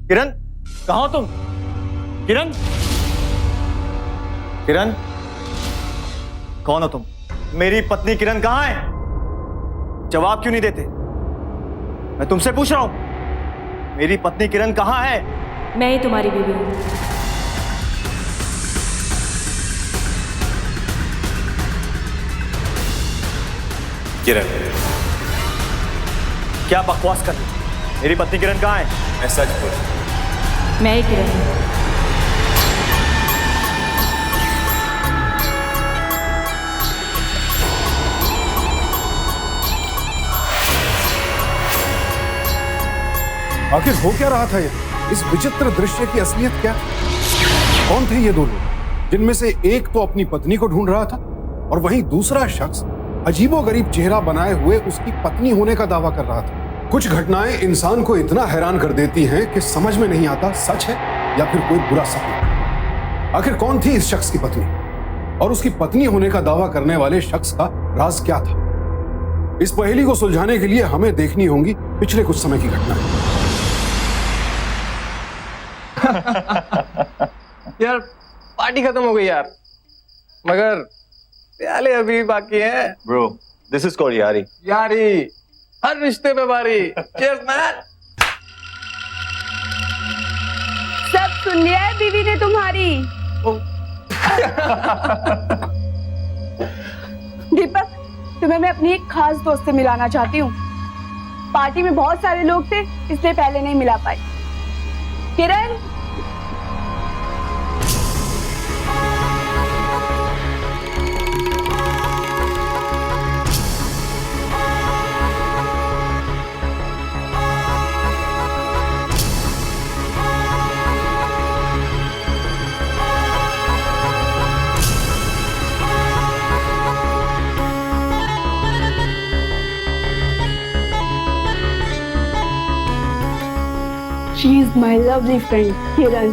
किरण, कहाँ हो तुम? किरण, किरण, कौन हो तुम? मेरी पत्नी किरण कहाँ है? जवाब क्यों नहीं देते? मैं तुमसे पूछ रहा हूं, मेरी पत्नी किरण कहाँ है? मैं ही तुम्हारी बीवी हूँ। किरण, क्या बकवास कर रही हो? मेरी पत्नी किरण कहाँ है? मैं सच बोल। मैं ही किरण हूँ। आखिर हो क्या रहा था ये? इस विचित्र दृश्य की असलियत क्या? कौन थे ये दो लोग, जिनमें से एक तो अपनी पत्नी को ढूंढ रहा था और वहीं दूसरा शख्स अजीबोगरीब चेहरा बनाए हुए उसकी पत्नी होने का दावा कर रहा था। कुछ घटनाएं इंसान को इतना हैरान कर देती हैं कि समझ में नहीं आता सच है या फिर कोई बुरा सपना। आखिर कौन थी इस शख्स की पत्नी और उसकी पत्नी होने का दावा करने वाले शख्स का राज क्या था? इस पहेली को सुलझाने के लिए हमें देखनी होंगी पिछले कुछ समय की घटनाएं। यार पार्टी खत्म हो गई यार, मगर प्याले अभी बाकी हैं। ब्रो, दिस इज कॉल्ड यारी। यारी हर रिश्ते में बारी। Cheers man. सब सुन लिया है बीवी ने तुम्हारी। दीपक, तुम्हें मैं अपनी एक खास दोस्त से मिलाना चाहती हूँ। पार्टी में बहुत सारे लोग थे, इसलिए पहले नहीं मिला पाई। किरण, she is my lovely friend, Kiran.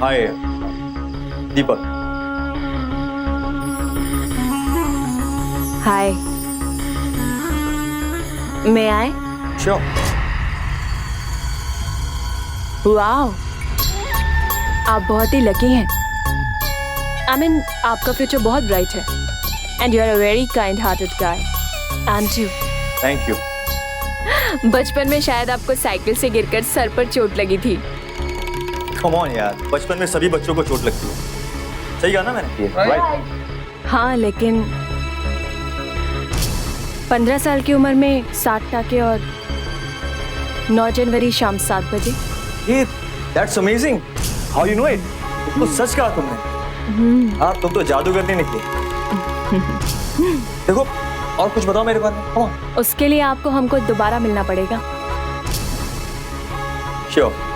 हाय दीपक। हाय, मैं आए? श्योर। वाओ, आप बहुत ही लकी हैं। I mean, आपका फ्यूचर बहुत ब्राइट है। And you are a very kind hearted guy. And you. Thank you. बचपन में शायद आपको साइकिल से गिरकर सर पर चोट लगी थी। कम ऑन यार, बचपन में सभी बच्चों को चोट लगती है। सही कहा ना मैंने? राइट। हाँ, लेकिन 15 साल की उम्र में 60 टाके और 9 जनवरी शाम 7 बजे। ये that's amazing. How you know it? तो सच कहा तुमने। हाँ, तुम तो जादूगर नहीं निकले। देखो, और कुछ बताओ मेरे बारे में। कौन? उसके लिए आपको हमको दोबारा मिलना पड़ेगा। श्योर।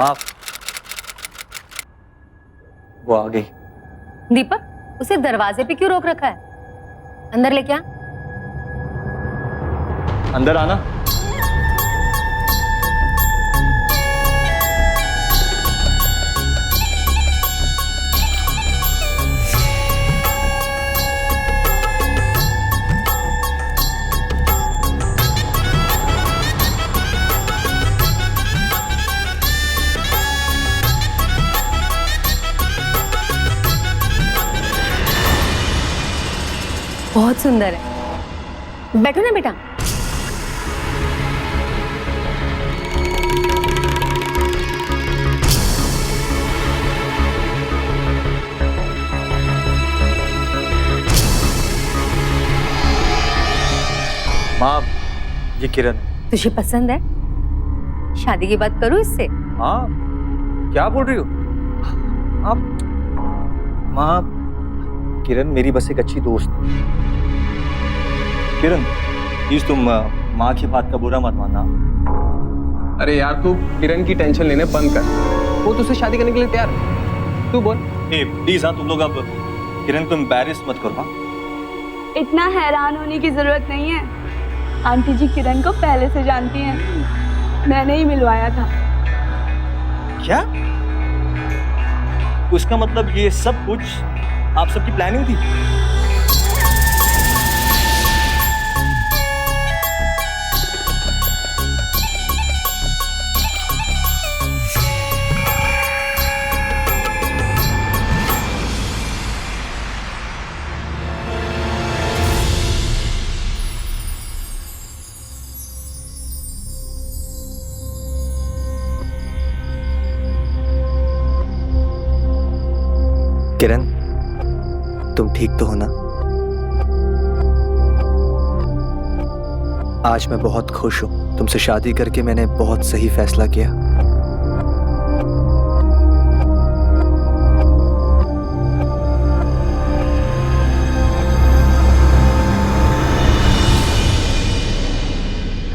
आप वो आ गई। दीपक, उसे दरवाजे पे क्यों रोक रखा है? अंदर लेके आ। अंदर आना। बहुत सुंदर है। बैठो ना बेटा। माँ, ये किरण। तुझे पसंद है? शादी की बात करूं इससे? हाँ, क्या बोल रही हो आप? माँ, किरण मेरी बस एक अच्छी दोस्त है। किरण, प्लीज तुम माँ की बात का बुरा मत मानना। अरे यार, तू किरण की टेंशन लेने बंद कर। वो तुझसे शादी करने के लिए तैयार है। तू बोल। प्लीज हाँ, तुम लोग अब किरण को एम्बैरेस मत करो। हाँ, इतना हैरान होने की जरूरत नहीं है। आंटी जी किरण को पहले से जानती हैं। मैंने ही मिलवाया था। क्या? तो इसका मतलब ये सब कुछ आप सबकी प्लानिंग थी? किरण, तुम ठीक तो हो ना? आज मैं बहुत खुश हूं। तुमसे शादी करके मैंने बहुत सही फैसला किया।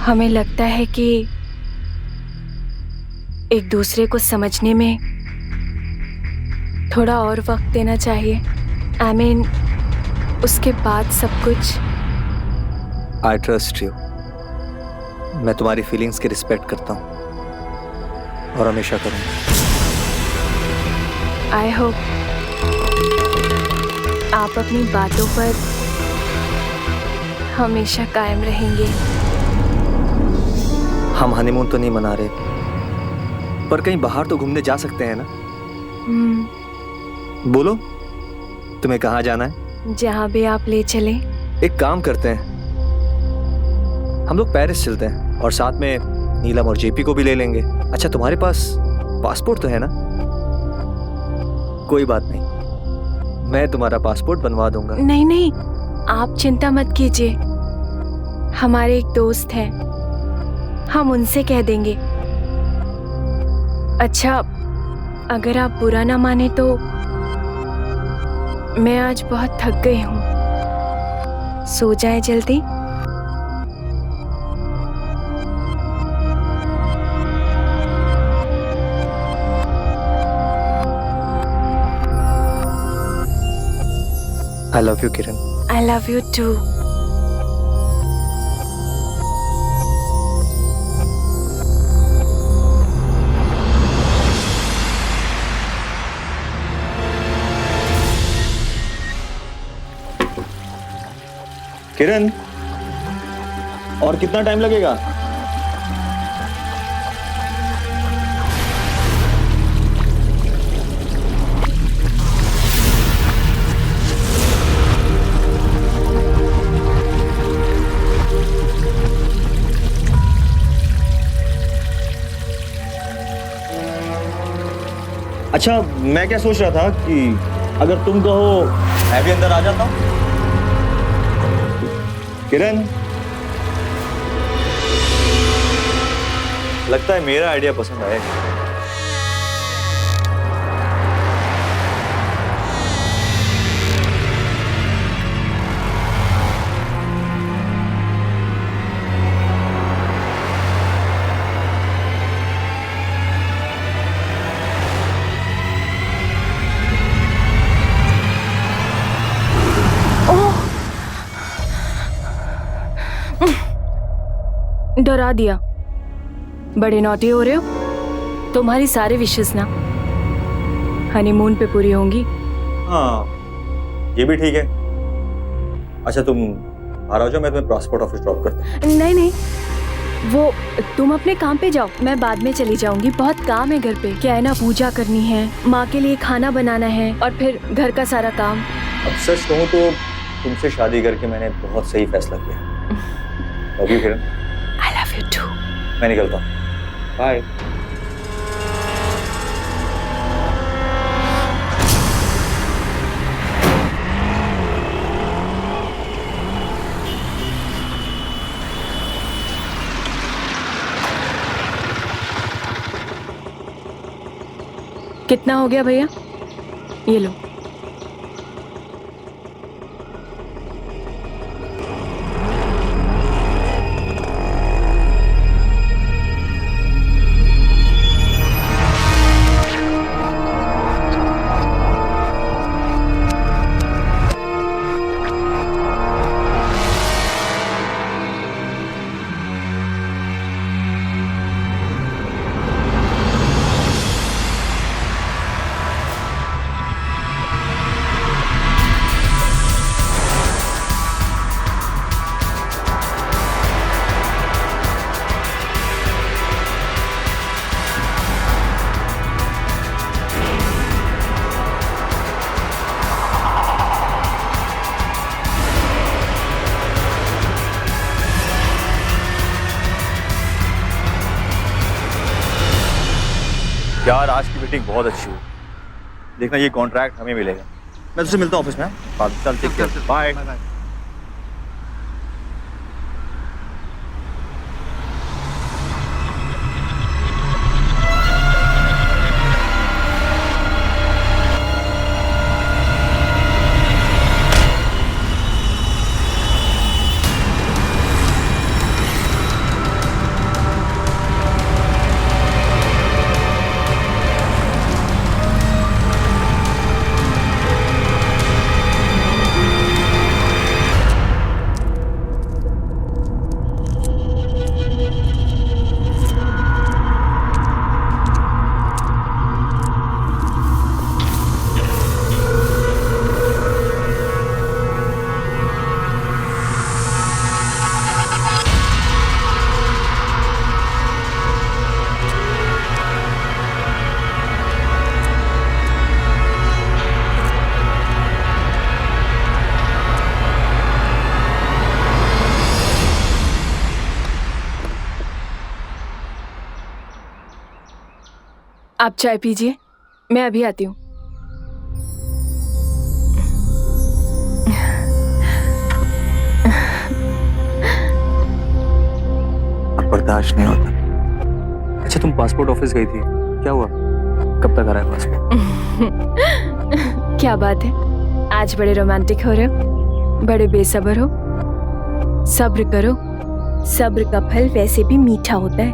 हमें लगता है कि एक दूसरे को समझने में थोड़ा और वक्त देना चाहिए। I mean, उसके बाद सब कुछ। I trust you. मैं तुम्हारी फीलिंग्स की रिस्पेक्ट करता हूं और हमेशा करूंगा। I hope आप अपनी बातों पर हमेशा कायम रहेंगे। हम हनीमून तो नहीं मना रहे, पर कहीं बाहर तो घूमने जा सकते हैं ना? बोलो, तुम्हें कहाँ जाना है? जहाँ भी आप ले चले। एक काम करते हैं, हम लोग पेरिस चलते हैं और साथ में नीलम और जेपी को भी ले लेंगे। अच्छा, तुम्हारे पास पासपोर्ट तो है ना? कोई बात नहीं, मैं तुम्हारा पासपोर्ट बनवा दूंगा। नहीं नहीं, आप चिंता मत कीजिए। हमारे एक दोस्त हैं, हम उनसे कह देंगे। अच्छा, अगर आप बुरा ना माने तो मैं आज बहुत थक गई हूँ। सो जाए जल्दी। I love you Kiran. I love you too. Kiran, और कितना टाइम लगेगा? अच्छा, मैं क्या सोच रहा था कि अगर तुम कहो मैं भी अंदर आ जाता हूं। किरण, लगता है मेरा आइडिया पसंद आएगा। डरा दिया। बड़े नौटी हो रहे हो। तुम्हारी सारे विशेष ना हनीमून पे पूरी होंगी। हाँ, ये भी ठीक है। अच्छा, तुम बाहर आ जाओ, मैं तुम्हें पासपोर्ट ऑफिस ड्रॉप करता हूँ। नहीं नहीं, वो तुम अपने काम पे जाओ, मैं बाद में चली जाऊंगी। बहुत काम है घर पे। क्या है ना, पूजा करनी है, माँ के लिए खाना बनाना है और फिर घर का सारा काम। अब सच कहूँ तो तुमसे शादी करके मैंने बहुत सही फैसला किया। Love you Kiran. I love you too. मैं निकलता हूँ। बाय। कितना हो गया भैया? ये लो। यार आज की मीटिंग बहुत अच्छी हुई। देखना ये कॉन्ट्रैक्ट हमें मिलेगा। मैं तुझसे मिलता हूँ ऑफिस में। बाद में। चल टेक केयर, बाय। आप चाय पीजिए, मैं अभी आती हूँ। अब बर्दाश्त नहीं होता। अच्छा तुम पासपोर्ट ऑफिस गई थी, क्या हुआ? कब तक आ रहा है पासपोर्ट? क्या बात है, आज बड़े रोमांटिक हो रहे हो, बड़े बेसब्र हो। सब्र करो, सब्र का फल वैसे भी मीठा होता है।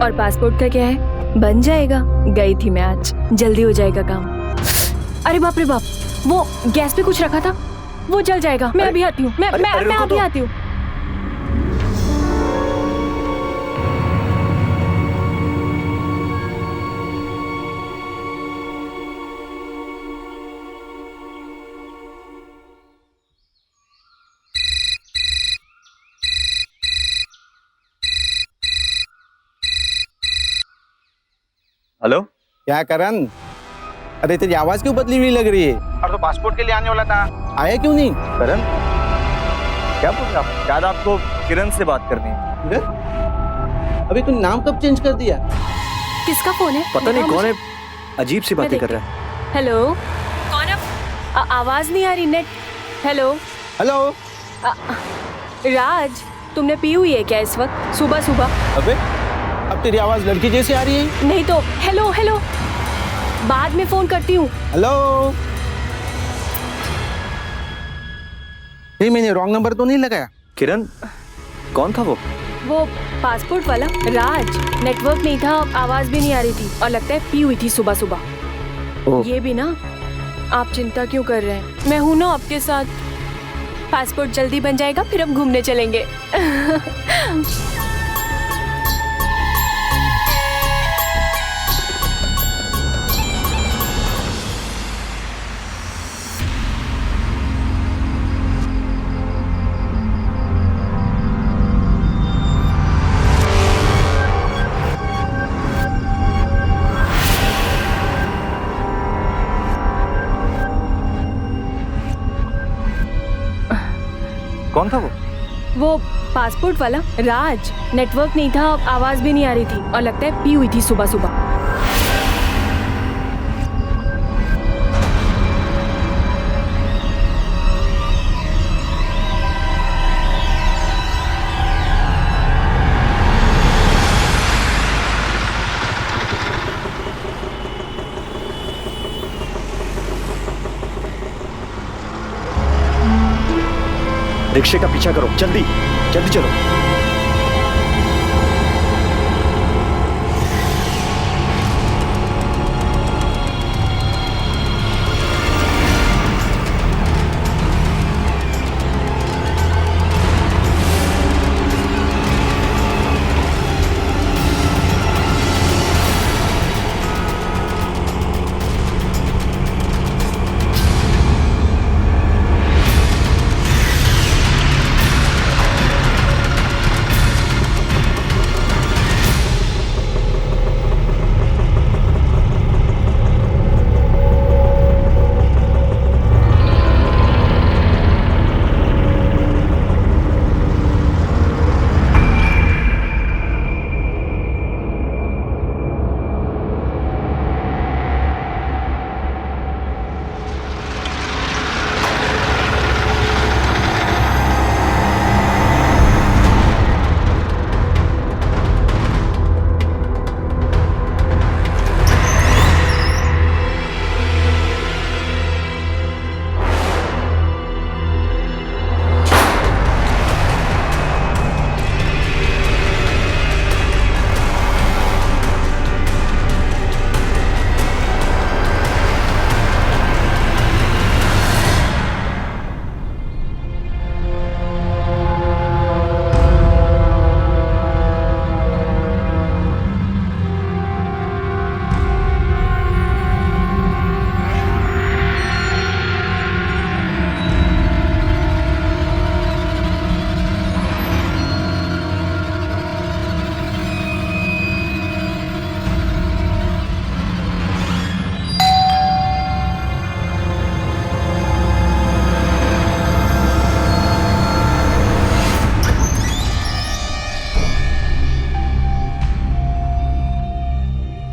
और पासपोर्ट का क्या है, बन जाएगा। गई थी मैं आज, जल्दी हो जाएगा काम। अरे बाप रे बाप, वो गैस पे कुछ रखा था, वो जल जाएगा। मैं अभी आती हूँ, मैं अभी आती हूँ। हेलो, क्या करण? अरे तेरी आवाज क्यों बदली हुई लग रही है? और तो पासपोर्ट के लिए आने वाला था। आया क्यों नहीं? करण क्या बोल रहे हैं आप? शायद आपको किरण से बात करनी है। किरण? अभी तू नाम कब चेंज कर दिया? किसका फोन है? पता नहीं कौन है, अजीब सी बातें मैं कर रहा है। हेलो, कौन है? आवाज नहीं आ रही। नेट। Hello hello. राज, तुमने पी हुई है क्या इस वक्त, सुबह सुबह? अबे अब तेरी आवाज लड़की जैसी आ रही है। नहीं तो हेलो हेलो, बाद में फोन करती हूँ। हेलो। नहीं, मैंने रॉन्ग नंबर तो नहीं लगाया? किरण कौन था वो? वो पासपोर्ट वाला राज। नेटवर्क नहीं था, आवाज भी नहीं आ रही थी, और लगता है पी हुई थी सुबह सुबह। ओह। ये भी ना, आप चिंता क्यों कर रहे हैं, मैं हूं ना आपके साथ। पासपोर्ट जल्दी बन जाएगा, फिर हम घूमने चलेंगे। कौन था वो? वो पासपोर्ट वाला राज। नेटवर्क नहीं था, आवाज भी नहीं आ रही थी, और लगता है पी हुई थी सुबह सुबह। रिक्शे का पीछा करो, जल्दी जल्दी चलो।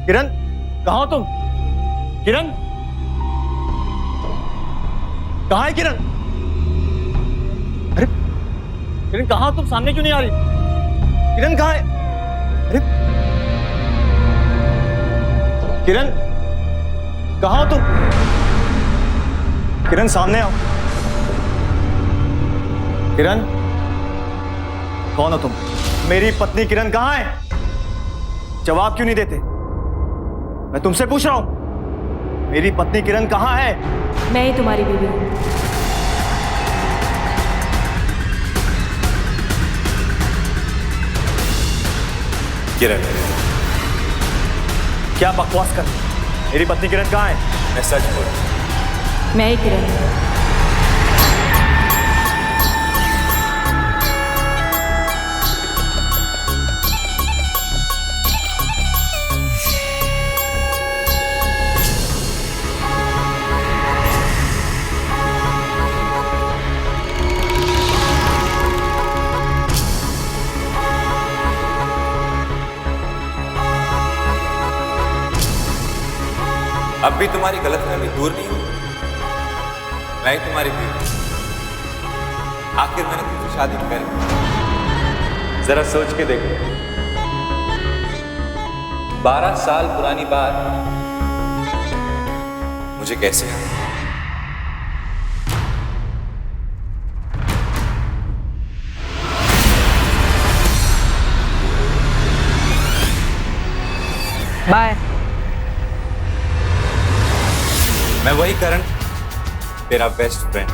किरण, कहाँ हो तुम? किरण, कहाँ है किरण? अरे किरण, कहाँ हो तुम? सामने क्यों नहीं आ रही? किरण कहाँ है? अरे किरण, कहाँ हो तुम? किरण, सामने आओ। किरण, कौन हो तुम? मेरी पत्नी किरण कहाँ है? जवाब क्यों नहीं देते? मैं तुमसे पूछ रहा हूं, मेरी पत्नी किरण कहाँ है? मैं ही तुम्हारी बीवी हूँ। किरण, क्या बकवास कर? मेरी पत्नी किरण कहाँ है? मैं सच बोल। मैं ही किरण हूँ। अब भी तुम्हारी गलतफहमी दूर नहीं हुई। मैं ही तुम्हारी बीवी। आखिर मैंने तुमसे शादी क्यों करी? जरा सोच के देखो। 12 साल पुरानी बात मुझे कैसे याद? बाय। मैं वही करण, तेरा बेस्ट फ्रेंड।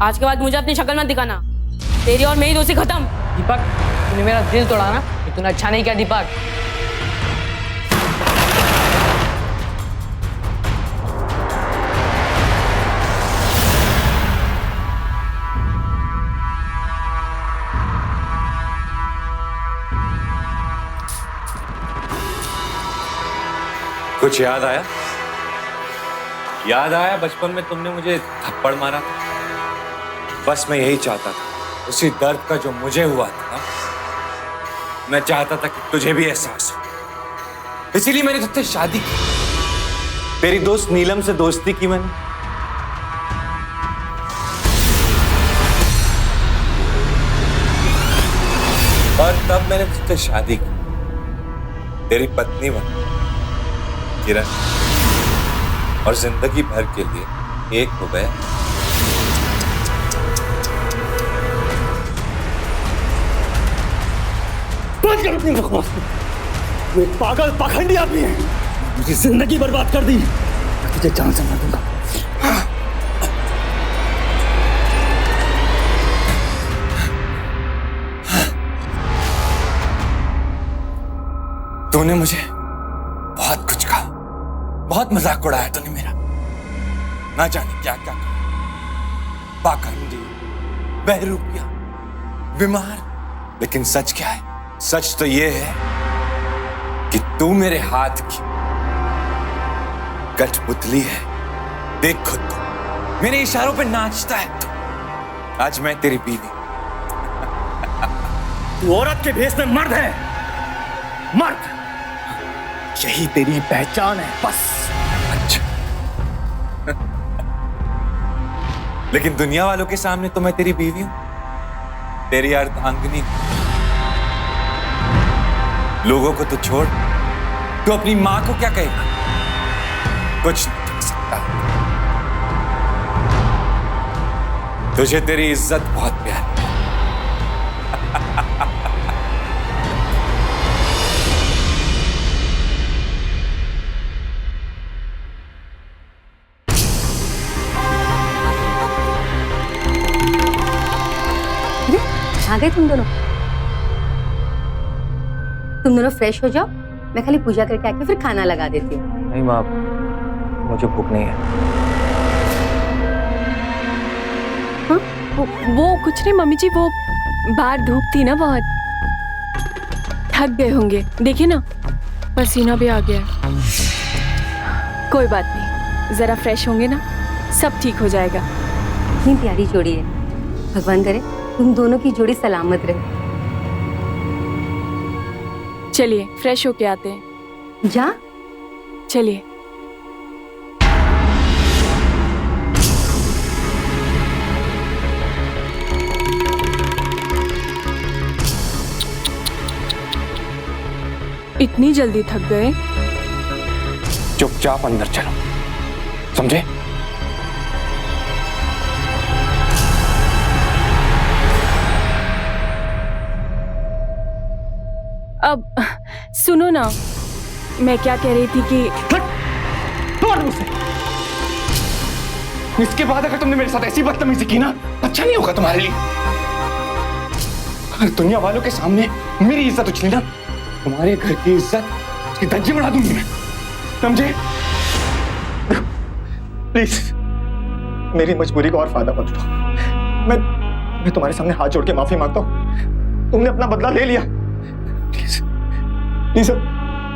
आज के बाद मुझे अपनी शक्ल मत दिखाना। तेरी और मेरी दोस्ती खत्म। दीपक, तूने मेरा दिल तोड़ा ना, ये तूने अच्छा नहीं किया दीपक। कुछ याद आया? याद आया बचपन में तुमने मुझे थप्पड़ मारा था? बस मैं यही चाहता था, उसी दर्द का जो मुझे हुआ था, मैं चाहता था कि तुझे भी एहसास हो। इसीलिए मैंने तुझसे शादी की। तेरी दोस्त नीलम से दोस्ती की मैंने। और तब मैंने तुझसे शादी की, तेरी पत्नी बन किरण, और जिंदगी भर के लिए एक हो गए। बंद कर अपनी बकवास। वो एक पागल पाखंडी आदमी है, मुझे जिंदगी बर्बाद कर दी। मैं तुझे जान से मार दूंगा। तूने मुझे बहुत कुछ कहा, बहुत मजाक उड़ाया तूने मेरा। ना जाने क्या क्या कहा, पाखंडी, बहरूपिया, बीमार। लेकिन सच क्या है? सच तो ये है कि तू मेरे हाथ की कठपुतली है। देख खुद को, मेरे इशारों पे नाचता है तू। आज मैं तेरी बीवी। तू औरत के भेष में मर्द है, मर्द। यही तेरी पहचान है, बस। अच्छा। लेकिन दुनिया वालों के सामने तो मैं तेरी बीवी हूं, तेरी अर्धांगिनी। लोगों को तो छोड़, तू अपनी मां को क्या कहेगा? कुछ नहीं कह सकता। तुझे तेरी इज्जत बहुत प्यारी है। आ गए तुम दोनों? तुम दोनों फ्रेश हो जाओ, मैं खाली पूजा करके आके फिर खाना लगा देती हूँ। नहीं माँ, मुझे भूख नहीं है। वो कुछ नहीं मम्मी जी, वो बाहर धूप थी ना बहुत, थक गए होंगे, देखिए ना पसीना भी आ गया है। कोई बात नहीं, जरा फ्रेश होंगे ना सब ठीक हो जाएगा। इतनी प्यारी जोड़ी है, भगवान करे तुम दोनों की जोड़ी सलामत रहे। चलिए फ्रेश होके आते हैं। जा चलिए। इतनी जल्दी थक गए? चुपचाप अंदर चलो, समझे? अब सुनो ना, मैं क्या कह रही थी कि छोड़ मुझसे। इसके बाद अगर तुमने मेरे साथ ऐसी बदतमीजी की ना, अच्छा नहीं होगा तुम्हारे लिए। अगर दुनिया वालों के सामने मेरी इज्जत उछली ना, तुम्हारे घर की इज्जत उसकी धज्जी बढ़ा दूंगी मैं, समझे? प्लीज मेरी मजबूरी का और फायदा मत उठाओ। मैं तुम्हारे सामने हाथ जोड़ के माफी मांगता हूँ, तुमने अपना बदला ले लिया। प्लीज प्लीज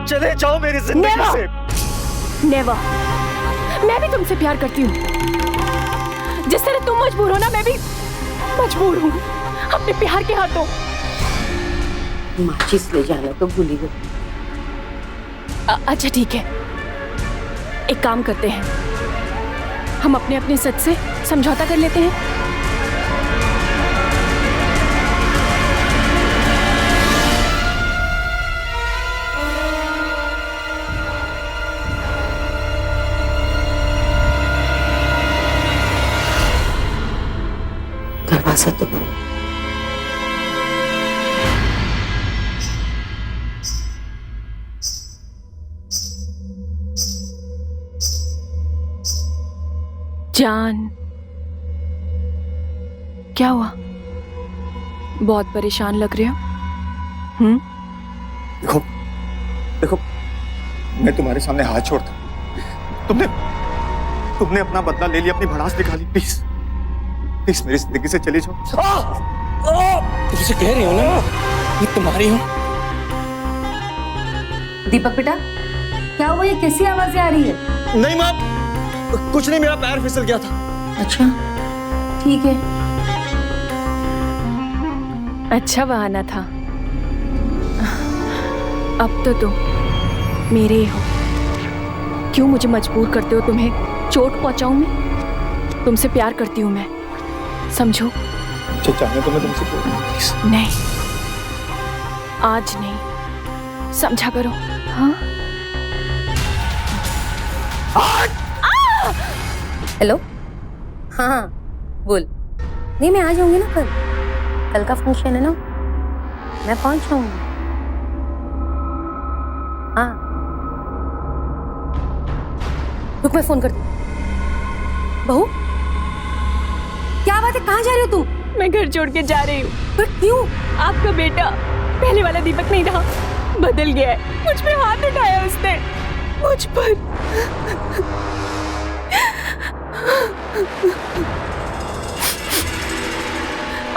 चले जाओ मेरी जिंदगी से। नेवर। मैं भी तुमसे प्यार करती हूँ, जिस तरह तुम मजबूर हो ना, मैं भी मजबूर हूँ अपने प्यार के हाथों। माचिस ले जाना तो भूली गई। अच्छा ठीक है, एक काम करते हैं, हम अपने अपने सच से समझौता कर लेते हैं। दरवाजा तो जान, क्या हुआ? बहुत परेशान लग रहे हो। देखो देखो, मैं तुम्हारे सामने हाथ छोड़ता हूं। तुमने अपना बदला ले लिया, अपनी भड़ास निकाली। प्लीज प्लीज मेरी जिंदगी से चले जाओ। तुमसे कह रही हो ना, ये तुम्हारी हूं। दीपक बेटा, क्या हुआ? ये कैसी आवाजें आ रही है? नहीं माँ, कुछ नहीं, मेरा पैर फिसल गया था। अच्छा ठीक है। अच्छा बहाना था। अब तो तुम मेरे ही हो, क्यों मुझे मजबूर करते हो तुम्हें चोट पहुंचाऊं मैं? तुमसे प्यार करती हूं मैं, समझो। चाहने तो मैं तुमसे प्लीज। नहीं, आज नहीं, समझा करो। हाँ? हेलो, हाँ हाँ बोल। नहीं मैं आ जाऊंगी ना कल का फंक्शन है ना, मैं पहुंच जाऊंगी। हाँ रुक, मैं फोन करती हूँ। बहू क्या बात है, कहाँ जा रही हो तुम? मैं घर छोड़ के जा रही हूँ। पर क्यों? आपका बेटा पहले वाला दीपक नहीं रहा, बदल गया है। मुझ पे हाथ उठाया उसने, मुझ पर।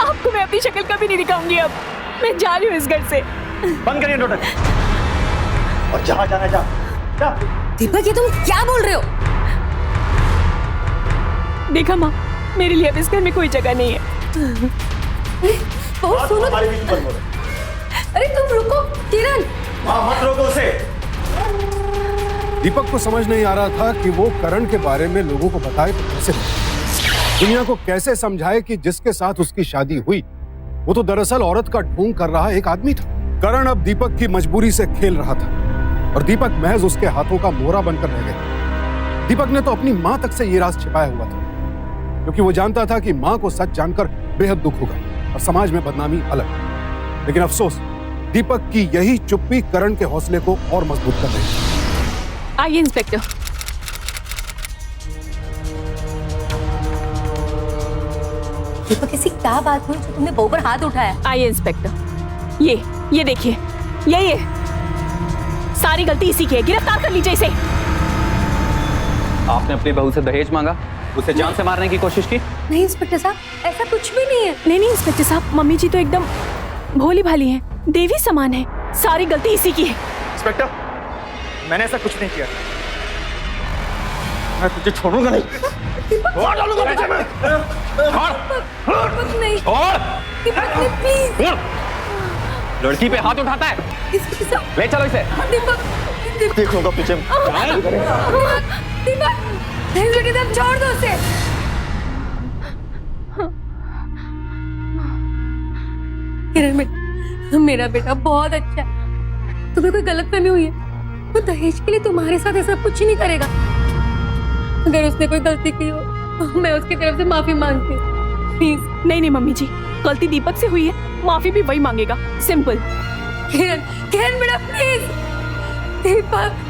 आपको मैं अपनी शक्ल कभी नहीं दिखाऊंगी। अब मैं जा रही हूँ इस घर से। बंद करिए नाटक, और जहाँ जाना जा। दीपक ये तुम क्या बोल रहे हो? देखा माँ, मेरे लिए अब इस घर में कोई जगह नहीं है। बहुत सुनो। हमारे बीच में बंद हो रहा है। अरे तुम रुको किरण। माँ मत रोको उसे। दीपक को समझ नहीं आ रहा था कि वो करण के बारे में लोगों को बताए तो कैसे, दुनिया को कैसे समझाए कि जिसके साथ उसकी शादी हुई वो तो दरअसल औरत का ढोंग कर रहा एक आदमी था। करण अब दीपक की मजबूरी से खेल रहा था और दीपक महज उसके हाथों का मोहरा बनकर रह गया। दीपक ने तो अपनी मां तक से ये राज छिपाया हुआ था, क्योंकि वो जानता था कि मां को सच जानकर बेहद दुख होगा और समाज में बदनामी अलग। लेकिन अफसोस, दीपक की यही चुप्पी करण के हौसले को और मजबूत कर रही थी। आइए इंस्पेक्टर। दीपक ऐसी क्या बात हुई जो तुमने बहू पर हाथ उठाया? आइए इंस्पेक्टर, ये देखिए, ये सारी गलती इसी की है। गिरफ्तार कर लीजिए इसे। आपने अपनी बहू से दहेज मांगा उसे जान से मारने की कोशिश की? नहीं इंस्पेक्टर साहब, ऐसा कुछ भी नहीं है। नहीं नहीं इंस्पेक्टर साहब, मम्मी जी तो एकदम भोली भाली हैं, देवी समान है। सारी गलती इसी की है। इंस्पेक्टर, मैंने ऐसा कुछ नहीं किया। मैं तुझे छोड़ूंगा नहीं। और डालूंगा पीछे में। दीपक नहीं। और दीपक नहीं, प्लीज। लड़की पे हाथ उठाता है। ले चलो इसे। दीपक देखूंगा पीछे में। दीपक इंस्पेक्टर साहब, छोड़ दो उसे। किरण बेटा, मेरा बेटा बहुत अच्छा है। तुम्हें कोई गलतफहमी हुई है? वो दहेज के लिए तुम्हारे साथ ऐसा कुछ ही नहीं करेगा। अगर उसने कोई गलती की हो तो मैं उसकी तरफ से माफी मांगती हूँ, प्लीज। नहीं नहीं मम्मी जी, गलती दीपक से हुई है, माफी भी वही मांगेगा, सिंपल। किरण, किरण बेटा प्लीज। दीपक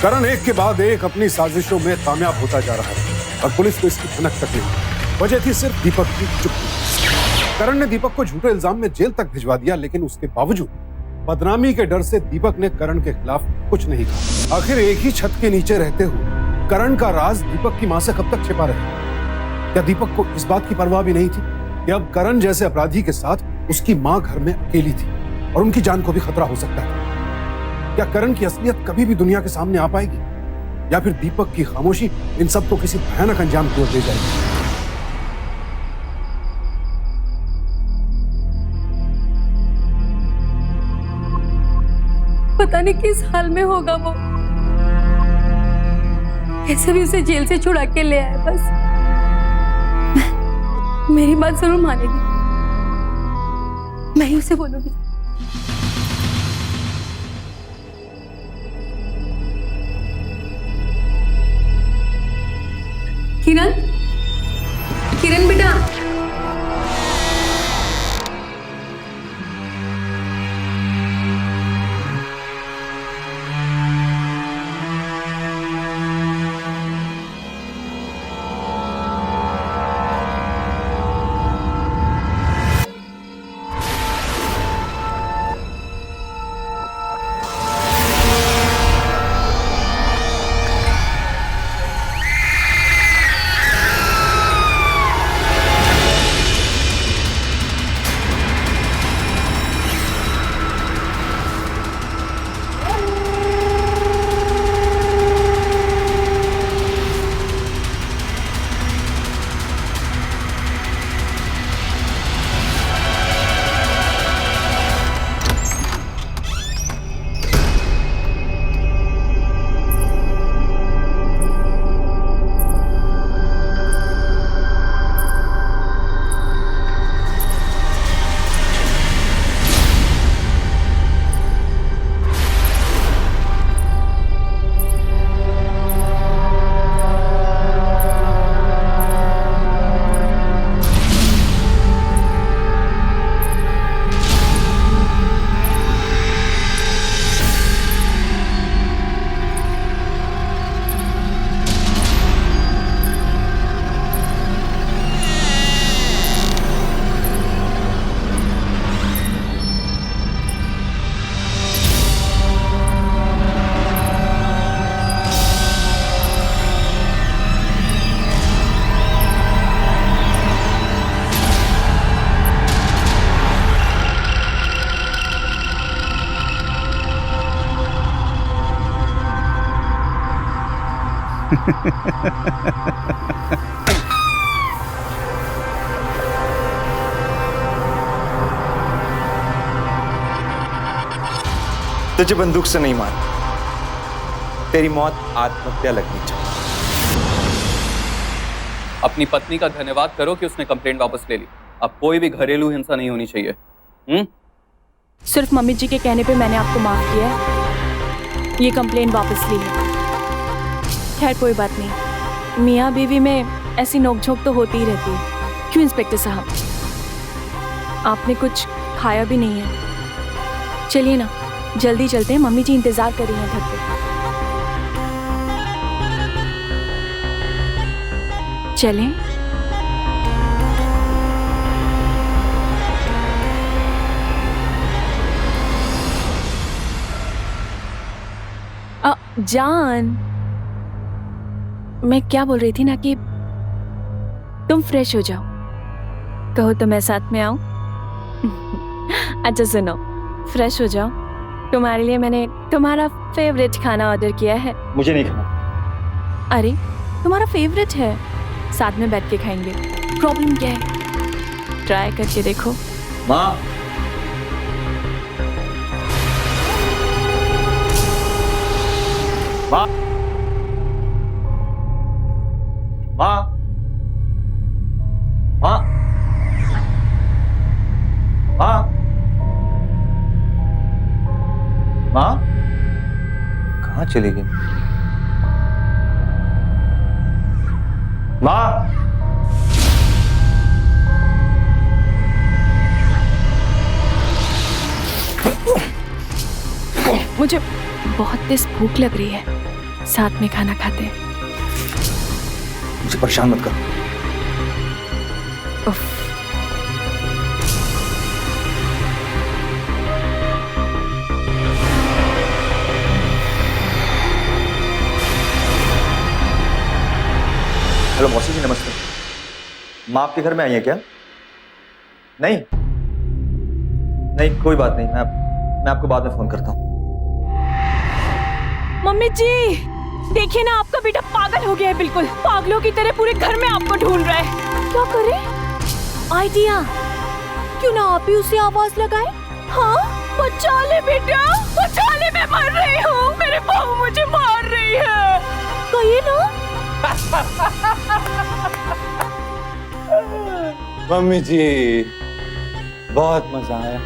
करण एक के बाद एक अपनी साजिशों में कामयाब होता जा रहा था और पुलिस को इसकी भनक तक नहीं। वजह थी सिर्फ दीपक की चुप्पी। करण ने दीपक को झूठे इल्जाम में जेल तक भिजवा दिया, लेकिन उसके बावजूद बदनामी के डर से दीपक ने करण के खिलाफ कुछ नहीं कहा। आखिर एक ही छत के नीचे रहते हुए करण का राज दीपक की मां से कब तक छिपा रहे? क्या दीपक को इस बात की परवाह भी नहीं थी कि अब करण जैसे अपराधी के साथ उसकी मां घर में अकेली थी और उनकी जान को भी खतरा हो सकता है? क्या करण की असलियत कभी भी दुनिया के सामने आ पाएगी, या फिर दीपक की खामोशी इन सबको किसी भयानक अंजाम की ओर ले जाएगी? पता नहीं किस हाल में होगा वो। कैसे भी उसे जेल से छुड़ा के ले आए, बस मेरी बात जरूर मानेगी। मैं ही उसे बोलूंगी। किरण, किरण बेटा, तुझे बंदूक से नहीं मार, तेरी मौत आत्महत्या लगनी चाहिए। अपनी पत्नी का धन्यवाद करो कि उसने कंप्लेंट वापस ले ली। अब कोई भी घरेलू हिंसा नहीं होनी चाहिए। सिर्फ मम्मी जी के कहने पे मैंने आपको माफ किया है, ये कंप्लेंट वापस ली है। खैर कोई बात नहीं, मियाँ बीवी में ऐसी नोकझोंक तो होती ही रहती है। क्यों इंस्पेक्टर साहब, आपने कुछ खाया भी नहीं है? चलिए ना, जल्दी चलते हैं, मम्मी जी इंतजार कर रही हैं घर पे। चलें? जान, मैं क्या बोल रही थी ना कि तुम फ्रेश हो जाओ, कहो तो मैं साथ में आऊं? अच्छा सुनो, फ्रेश हो जाओ, तुम्हारे लिए मैंने तुम्हारा फेवरेट खाना ऑर्डर किया है। मुझे नहीं खाना। अरे तुम्हारा फेवरेट है, साथ में बैठ के खाएंगे, प्रॉब्लम क्या है? ट्राई करके देखो। माँ, माँ, माँ, माँ, माँ, माँ, कहाँ चली गई? माँ, मुझे बहुत तेज भूख लग रही है, साथ में खाना खाते हैं। मुझे परेशान मत कर। उफ। हेलो मौसी जी, नमस्ते। माँ आपके घर में आई है क्या? नहीं नहीं, कोई बात नहीं, मैं आपको बाद में फोन करता हूँ। मम्मी जी, देखिए ना, आपका बेटा पागल हो गया है, बिल्कुल पागलों की तरह पूरे घर में आपको ढूंढ रहा है। क्या करे? आइडिया, क्यों ना आप ही उसे आवाज लगाए? हाँ, बचा ले बेटा, बचा ले, मैं मर रही हूँ, मेरे बहू मुझे मार रही है, कहिए ना। मम्मी जी, बहुत मजा आया।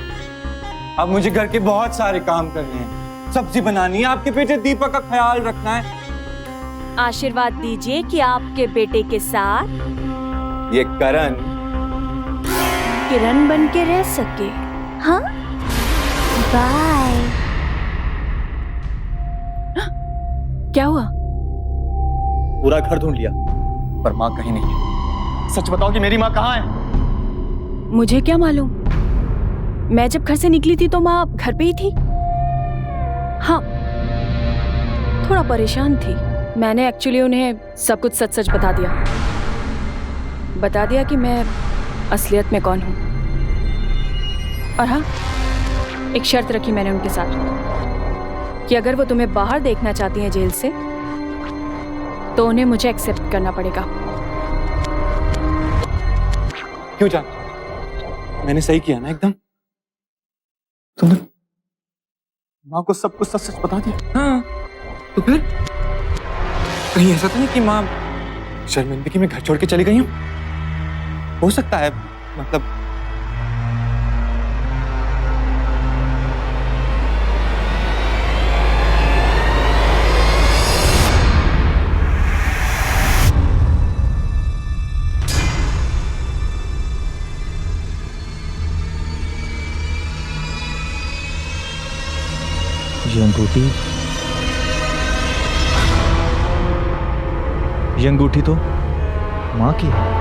अब मुझे घर के बहुत सारे काम करने हैं, सब्जी बनानी है, आपके बेटे दीपक का ख्याल रखना है। आशीर्वाद दीजिए कि आपके बेटे के साथ ये करण किरण बन के रह सके। हाँ, बाय। क्या हुआ? पूरा घर ढूंढ लिया पर माँ कहीं नहीं है। सच बताओ कि मेरी माँ कहाँ है? मुझे क्या मालूम, मैं जब घर से निकली थी तो माँ घर पे ही थी। हाँ, थोड़ा परेशान थी। मैंने एक्चुअली उन्हें सब कुछ सच सच बता दिया कि मैं असलियत में कौन हूँ। और हाँ, एक शर्त रखी मैंने उनके साथ कि अगर वो तुम्हें बाहर देखना चाहती हैं जेल से, तो उन्हें मुझे एक्सेप्ट करना पड़ेगा। क्यों जान, मैंने सही किया ना एकदम? तुमने माँ को सब कुछ सच सच बता दिया? हाँ, तो फिर कहीं ऐसा तो नहीं कि माँ शर्मिंदगी में घर छोड़ के चली गई हूँ? हो सकता है, मतलब ये अंगूठी तो माँ की है।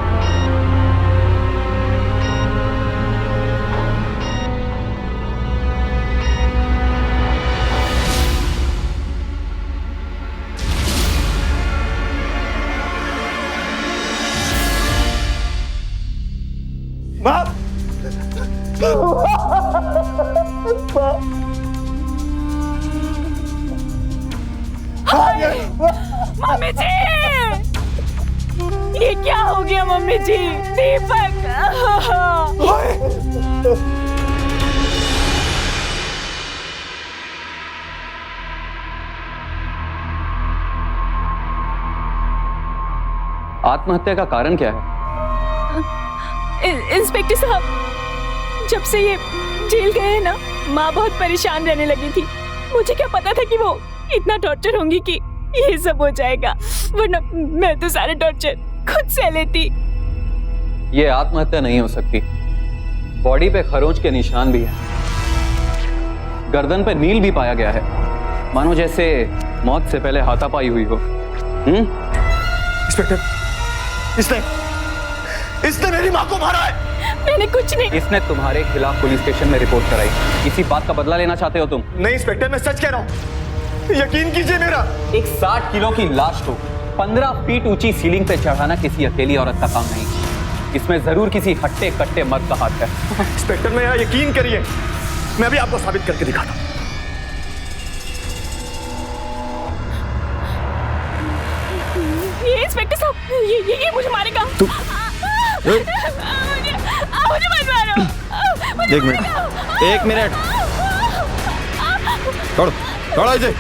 मम्मी जी, ये क्या हो गया मम्मी जी? दीपक! आत्महत्या का कारण क्या है? इंस्पेक्टर साहब, जब से ये जेल गए हैं ना, माँ बहुत परेशान रहने लगी थी। मुझे क्या पता था कि वो इतना टॉर्चर होंगी कि ये सब हो जाएगा, वरना मैं तो सारे टॉर्चर खुद से लेती। ये आत्महत्या नहीं हो सकती। बॉडी पे खरोंच के निशान भी हैं। गर्दन पे नील भी पाया गया है, मानो जैसे मौत से पहले हाथापाई हुई हो। इंस्पेक्टर, इसने मेरी माँ को मारा है। मैंने कुछ नहीं। इसने तुम्हारे खिलाफ पुलिस स्टेशन में रिपोर्ट कराई। इसी बात का बदला लेना चाहते हो तुम? नहीं इंस्पेक्टर, मैं सच कह रहा हूँ, यकीन कीजिए मेरा। एक 60 किलो की लाश को 15 फीट ऊंची सीलिंग पे चढ़ाना किसी अकेली औरत का काम नहीं। इसमें जरूर किसी हट्टे कट्टे मर्द का हाथ है। इंस्पेक्टर मेरा यकीन करिए, मैं भी आपको साबित करके दिखाता हूँ। ये इंस्पेक्टर साहब, ये मुझे मारेगा। तू मुझे मत मारो। एक मिनट छोड़ो इसे।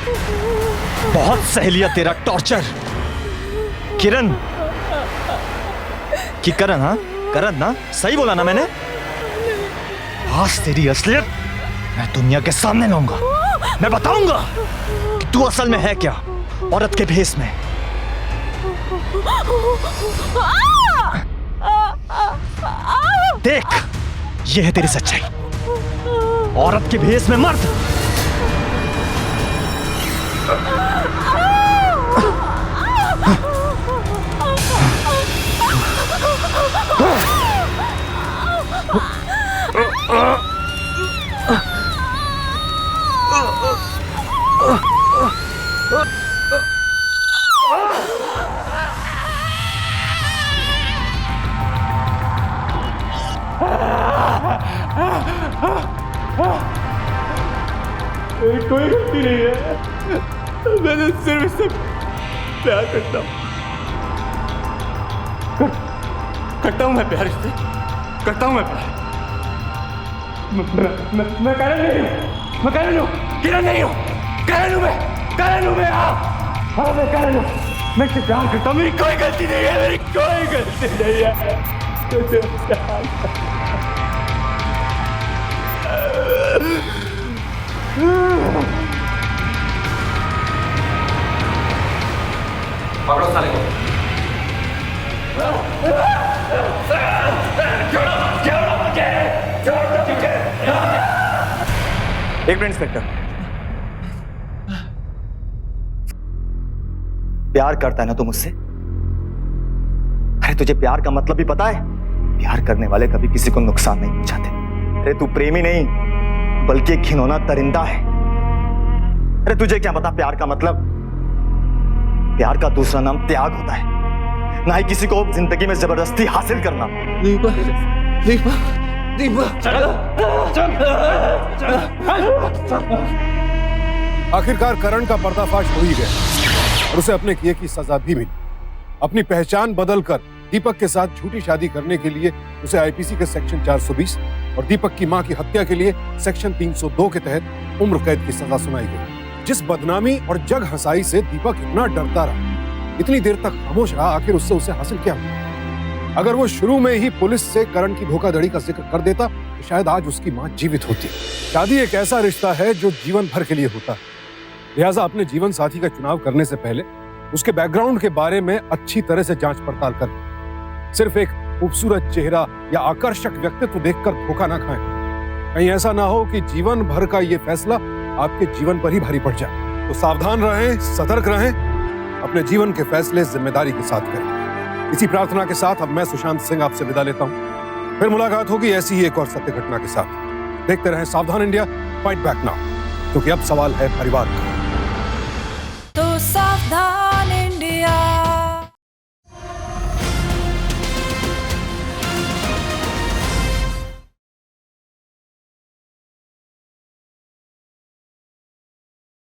बहुत सहेलिया तेरा टॉर्चर। किरण की करण, हाँ करण ना, सही बोला ना मैंने? आज तेरी असलियत मैं दुनिया के सामने लाऊंगा। मैं बताऊंगा कि तू असल में है क्या, औरत के भेष में। देख, ये है तेरी सच्चाई। औरत के भेष में मर्द। कोई गलती नहीं है, मैं सिर्फ इससे प्यार करता हूँ। करता हूँ मैं प्यार इससे, करता हूँ मैं प्यार। मैं करण नहीं हूँ, मैं करण हूँ, किरण नहीं हूँ, करण हूँ मैं, करण हूँ मैं। हाँ मैं करण हूँ, मैं इससे प्यार करता हूँ। मेरी कोई गलती नहीं है, मेरी कोई गलती नहीं है। पकड़ो साले को। एक मिनट इंस्पेक्टर, प्यार करता है ना तू मुझसे? अरे तुझे प्यार का मतलब भी पता है? प्यार करने वाले कभी किसी को नुकसान नहीं पहुंचाते। अरे तू प्रेमी नहीं बल्कि एक घिनौना दरिंदा है। अरे तुझे क्या पता प्यार का मतलब? प्यार का दूसरा नाम त्याग होता है, ना ही किसी को जिंदगी में जबरदस्ती हासिल करना। दीपा दीपा दीपा आखिरकार करण का पर्दाफाश हो ही गया और उसे अपने किए की सजा भी मिली। अपनी पहचान बदलकर दीपक के साथ झूठी शादी करने के लिए उसे आईपीसी के सेक्शन 420 और दीपक की मां की हत्या के लिए सेक्शन 302 के तहत उम्र कैद की सजा सुनाई गई। जिस बदनामी और जग हंसाई से दीपक इतना डरता रहा, इतनी देर तक खामोश रहा, आखिर उससे उसे हासिल क्या हुआ? अगर वो शुरू में ही पुलिस से करण की धोखाधड़ी का जिक्र कर देता तो शायद आज उसकी मां जीवित होती। शादी एक ऐसा रिश्ता है जो जीवन भर के लिए होता है, लिहाजा अपने जीवन साथी का चुनाव करने से पहले उसके बैकग्राउंड के बारे में अच्छी तरह से जांच पड़ताल कर। सिर्फ एक खूबसूरत चेहरा या आकर्षक व्यक्तित्व देखकर धोखा ना खाएं। कहीं ऐसा ना हो कि जीवन भर का ये फैसला आपके जीवन पर ही भारी पड़ जाए। तो सावधान रहें, सतर्क रहें, अपने जीवन के फैसले जिम्मेदारी के साथ करें। इसी प्रार्थना के साथ अब मैं सुशांत सिंह आपसे विदा लेता हूं। फिर मुलाकात होगी ऐसी ही एक और सत्य घटना के साथ। देखते रहें सावधान इंडिया, फाइट बैक नाउ, क्योंकि अब सवाल है परिवार का। तो सावधान